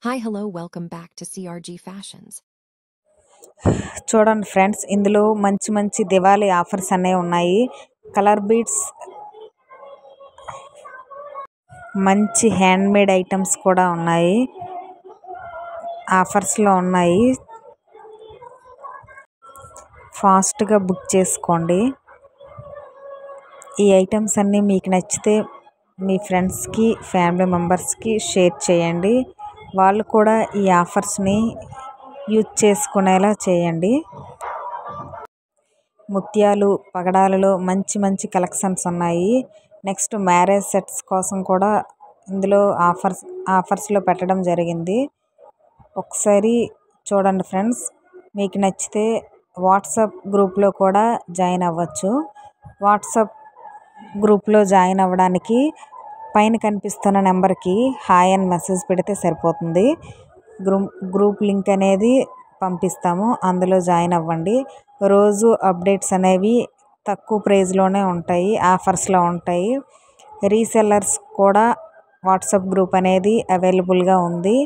Hi, hello, welcome back to CRG Fashions. చూడండి friends, ఇందులో మంచి మంచి దివాళీ ఆఫర్స్ అనేవి ఉన్నాయి. కలర్ బీడ్స్, మంచి హ్యాండ్మేడ్ ఐటమ్స్ కూడా ఉన్నాయి, ఆఫర్స్లో ఉన్నాయి. ఫాస్ట్గా బుక్ చేసుకోండి. ఈ ఐటమ్స్ అన్నీ మీకు నచ్చితే మీ ఫ్రెండ్స్కి, ఫ్యామిలీ మెంబర్స్కి షేర్ చేయండి. వాళ్ళు కూడా ఈ ఆఫర్స్ని యూజ్ చేసుకునేలా చేయండి. ముత్యాలు, పగడాలలో మంచి మంచి కలెక్షన్స్ ఉన్నాయి. నెక్స్ట్ మ్యారేజ్ సెట్స్ కోసం కూడా ఇందులో ఆఫర్స్లో పెట్టడం జరిగింది. ఒకసారి చూడండి ఫ్రెండ్స్. మీకు నచ్చితే వాట్సాప్ గ్రూప్లో కూడా జాయిన్ అవ్వచ్చు. వాట్సాప్ గ్రూప్లో జాయిన్ అవ్వడానికి పైన కనిపిస్తున్న నెంబర్కి హాయ్ అని మెసేజ్ పెడితే సరిపోతుంది. గ్రూప్ లింక్ అనేది పంపిస్తాము, అందులో జాయిన్ అవ్వండి. రోజు అప్డేట్స్ అనేవి తక్కువ ప్రైస్లోనే ఉంటాయి, ఆఫర్స్లో ఉంటాయి. రీసెల్లర్స్ కూడా వాట్సాప్ గ్రూప్ అనేది అవైలబుల్గా ఉంది.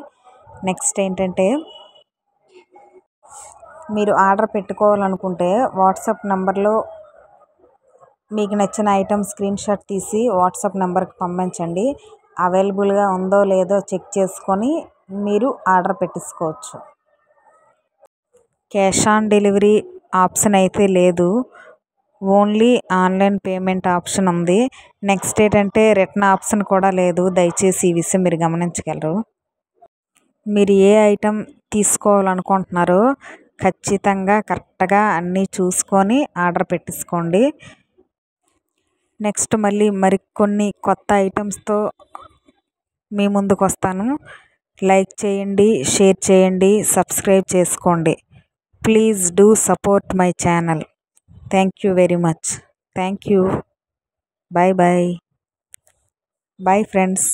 నెక్స్ట్ ఏంటంటే, మీరు ఆర్డర్ పెట్టుకోవాలనుకుంటే వాట్సాప్ నెంబర్లో మీకు నచ్చిన ఐటమ్ స్క్రీన్ షాట్ తీసి వాట్సాప్ నెంబర్కి పంపించండి. అవైలబుల్గా ఉందో లేదో చెక్ చేసుకొని మీరు ఆర్డర్ పెట్టేసుకోవచ్చు. క్యాష్ ఆన్ డెలివరీ ఆప్షన్ అయితే లేదు, ఓన్లీ ఆన్లైన్ పేమెంట్ ఆప్షన్ ఉంది. నెక్స్ట్ ఏంటంటే, రిటర్న్ ఆప్షన్ కూడా లేదు. దయచేసి ఈ విషయం మీరు గమనించగలరు. మీరు ఏ ఐటమ్ తీసుకోవాలనుకుంటున్నారో ఖచ్చితంగా కరెక్ట్గా అన్నీ చూసుకొని ఆర్డర్ పెట్టేసుకోండి. నెక్స్ట్ మళ్ళీ మరికొన్ని కొత్త ఐటమ్స్తో మీ ముందుకు వస్తాను. లైక్ చేయండి, షేర్ చేయండి, సబ్స్క్రైబ్ చేసుకోండి. Please do support my channel. Thank you very much. Thank you. Bye bye. Bye friends.